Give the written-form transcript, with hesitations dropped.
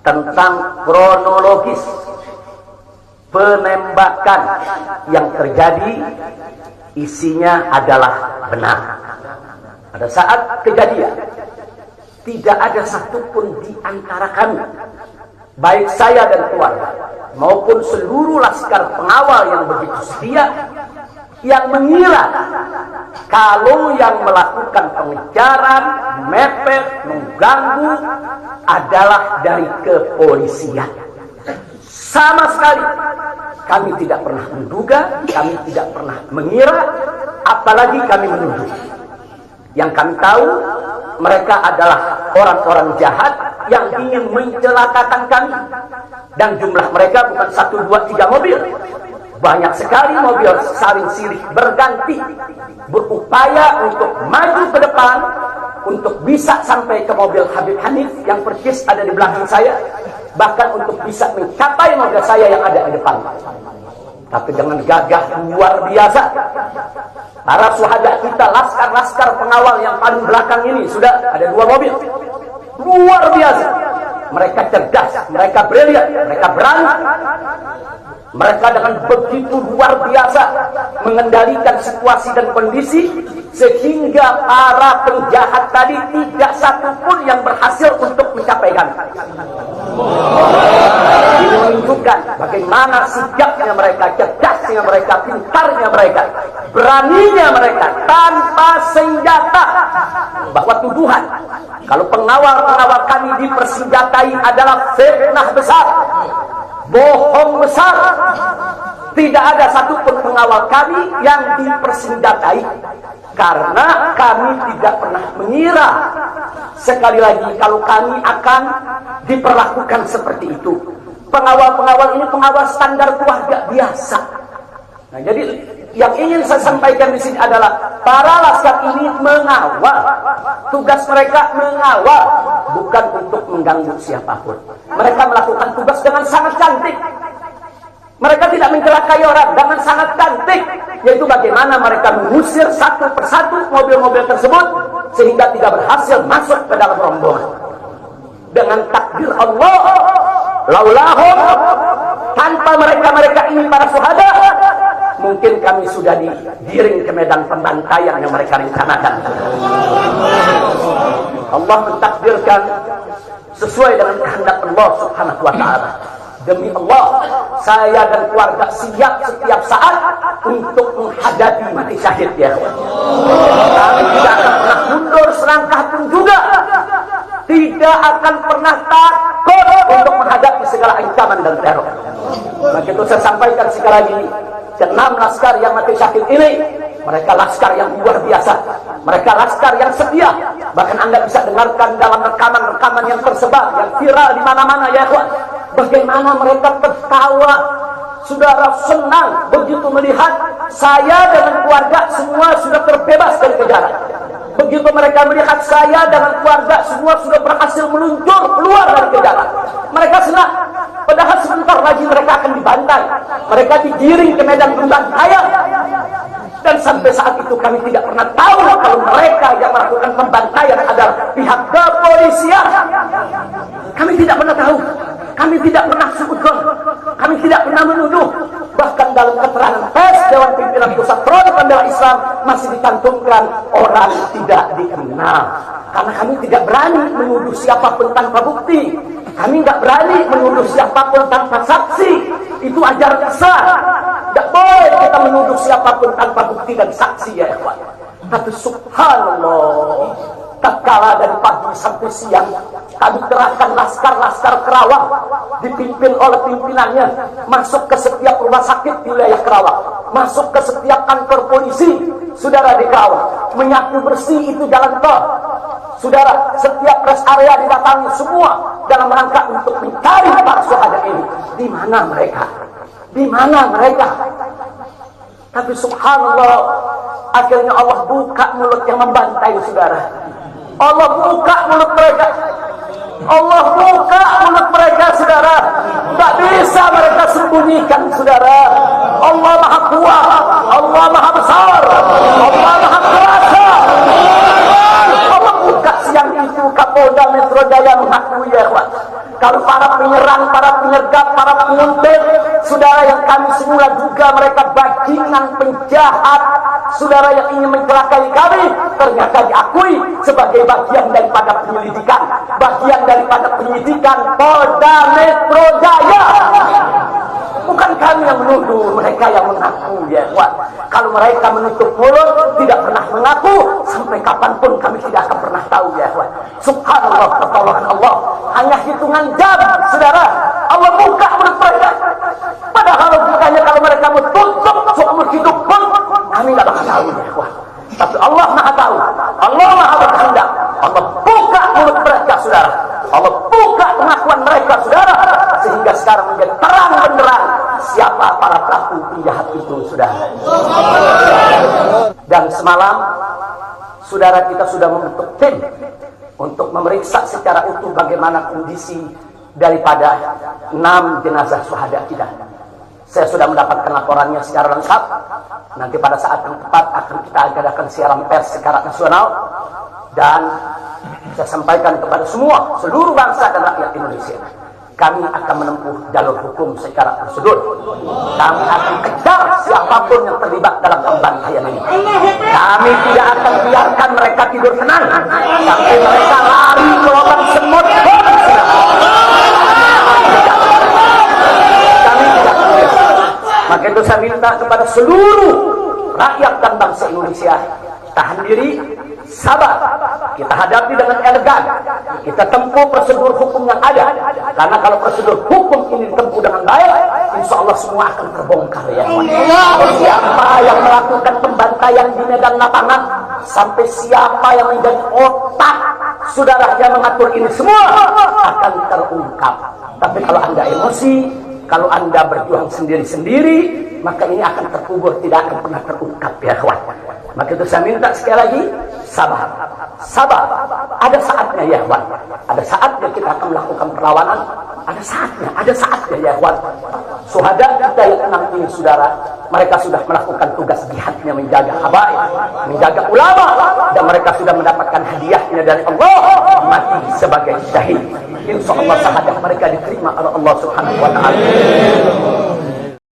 tentang kronologis penembakan yang terjadi isinya adalah benar. Pada saat kejadian tidak ada satupun di antara kami, baik saya dan keluarga maupun seluruh laskar pengawal yang begitu setia, yang mengira kalau yang melakukan pengejaran, mepet, mengganggu adalah dari kepolisian. Sama sekali kami tidak pernah menduga, kami tidak pernah mengira, apalagi kami menuduh. Yang kami tahu, mereka adalah orang-orang jahat yang ingin mencelakakan kami. Dan jumlah mereka bukan 1, 2, 3 mobil. Banyak sekali mobil saling silih berganti, berupaya untuk maju ke depan, untuk bisa sampai ke mobil Habib Hanif yang persis ada di belakang saya, bahkan untuk bisa mencapai mobil saya yang ada di depan. Tapi dengan gagah luar biasa, para syuhada kita, laskar-laskar pengawal yang paling belakang ini, sudah ada 2 mobil. Luar biasa. Mereka cerdas, mereka brilian, mereka berani. Mereka dengan begitu luar biasa mengendalikan situasi dan kondisi, sehingga para penjahat tadi tidak satupun yang berhasil untuk mencapai kami. Ini menunjukkan bagaimana sigapnya mereka, cerdasnya mereka, pintarnya mereka, beraninya mereka tanpa senjata. Bahwa tuduhan kalau pengawal-pengawal kami dipersenjatai adalah fitnah besar, bohong besar. Tidak ada satupun pengawal kami yang dipersenjatai, karena kami tidak pernah mengira sekali lagi kalau kami akan diperlakukan seperti itu. Pengawal-pengawal ini pengawal standar keluarga biasa. Nah, jadi yang ingin saya sampaikan di sini adalah para laskar ini mengawal. Tugas mereka mengawal, bukan untuk mengganggu siapapun. Mereka melakukan tugas dengan sangat cantik. Mereka tidak mencelakai orang dengan sangat cantik, yaitu bagaimana mereka mengusir satu persatu mobil-mobil tersebut sehingga tidak berhasil masuk ke dalam rombongan. Dengan takdir Allah, laulahum, tanpa mereka ini para syuhada, mungkin kami sudah digiring ke medan pembantaian yang mereka rencanakan. Allah mentakdirkan sesuai dengan kehendak Allah Subhanahu wa ta'ala. Demi Allah, saya dan keluarga siap setiap saat untuk menghadapi mati syahid, ya. Kami tidak akan pernah mundur selangkah pun juga. Tidak akan pernah takut untuk menghadapi segala ancaman dan teror. Maka itu saya sampaikan sekali lagi, 6 laskar yang mati syahid ini, mereka laskar yang luar biasa. Mereka laskar yang setia. Bahkan Anda bisa dengarkan dalam rekaman-rekaman yang tersebar, yang viral di mana-mana, ya ikhwan. Bagaimana mereka tertawa, saudara, senang begitu melihat saya dengan keluarga semua sudah terbebas dari kejaran. Begitu mereka melihat saya dengan keluarga semua sudah berhasil meluncur keluar dari kejaran, mereka senang. Padahal sebentar lagi mereka akan dibantai, mereka digiring ke medan pembantaian. Dan sampai saat itu kami tidak pernah tahu kalau mereka yang melakukan pembantaian adalah pihak kepolisian. Kami tidak pernah tahu, kami tidak pernah suudzon, kami tidak pernah menuduh. Bahkan dalam keterangan pers Dewan Pimpinan Pusat Front Pembela Islam masih dicantumkan orang tidak dikenal. Karena kami tidak berani menuduh siapapun tanpa bukti. Kami tidak berani menuduh siapapun tanpa saksi. Itu ajaran Islam. Tidak boleh kita menuduh siapapun tanpa bukti dan saksi, ya ikhwan. Tapi subhanallah, tatkala dari pagi sampai siang kami kerahkan laskar-laskar Kerawang dipimpin oleh pimpinannya masuk ke setiap rumah sakit di wilayah Kerawang, masuk ke setiap kantor polisi, saudara, di Kerawang, menyapu bersih itu jalan tol, saudara. Setiap rest area didatangi semua dalam rangka untuk mencari para syuhada ini. Di mana mereka? Di mana mereka? Tapi subhanallah, akhirnya Allah buka mulut yang membantai, saudara. Allah buka mulut mereka. Allah buka mulut mereka, saudara. Tak bisa mereka sembunyikan, saudara. Allah Maha Kuat, Allah Maha Besar, Allah Maha Kuasa. Allah buka siang itu Kapolda Metro Jaya mengakui, ya ikhwan, Kalau para penyerang, para penyergap, para penguntit, saudara yang kami semula duga mereka bajingan penjahat, saudara yang ingin mencelakai kami, ternyata diakui sebagai bagian daripada penyelidikan, bagian daripada penyidikan Polda Metro Jaya. Bukan kami yang menuduh, mereka yang mengaku, ya ikhwan. Kalau mereka menutup mulut, tidak pernah mengaku, sampai kapanpun kami tidak akan pernah tahu, ya ikhwan. Subhanallah, pertolongan Allah hanya hitungan jam, saudara. Allah buka mulut mereka. Padahal bukannya kalau mereka mau tutup seumur hidup pun, kami tidak bakal tahu, ya ikhwan. Tapi Allah Maha tahu, Allah Maha berkehendak. Allah buka mulut mereka, saudara. Allah buka pengakuan mereka, saudara, sehingga sekarang menjadi terang benderang siapa para pelaku penjahat itu, saudara. Dan semalam saudara kita sudah membentuk tim untuk memeriksa secara utuh bagaimana kondisi daripada 6 jenazah syuhada kita. Saya sudah mendapatkan laporannya secara lengkap. Nanti pada saat yang tepat akan kita adakan siaran pers secara nasional, dan saya sampaikan kepada seluruh bangsa dan rakyat Indonesia, kami akan menempuh jalur hukum secara prosedur. Kami akan kejar siapapun yang terlibat dalam pembantaian ini. Kami tidak akan biarkan mereka tidur tenang sampai mereka lari ke lubang semut. Kami tidak boleh. Maka itu saya minta kepada seluruh rakyat dan bangsa Indonesia, tahan diri, sabar. Kita hadapi dengan elegan. Kita tempuh prosedur hukum yang ada. Karena kalau prosedur hukum ini ditempuh dengan baik, insya Allah semua akan terbongkar, ya. Siapa yang melakukan pembantaian di medan lapangan, sampai siapa yang menjadi otak saudara yang mengatur ini semua akan terungkap. Tapi kalau Anda emosi, kalau Anda berjuang sendiri-sendiri, maka ini akan terkubur, tidak akan pernah terungkap, ya kawan. Maka itu saya minta sekali lagi, sabar. Sabar. Ada saatnya, ya kawan. Ada saatnya kita akan melakukan perlawanan. Ada saatnya, ya kawan. Syuhada kita yang 6 ini, saudara, mereka sudah melakukan tugas jihadnya, menjaga habaib, menjaga ulama, dan mereka sudah mendapatkan hadiahnya dari Allah, mati sebagai syahid. Insya Allah syahadah mereka diterima oleh Allah Subhanahu wa ta'ala.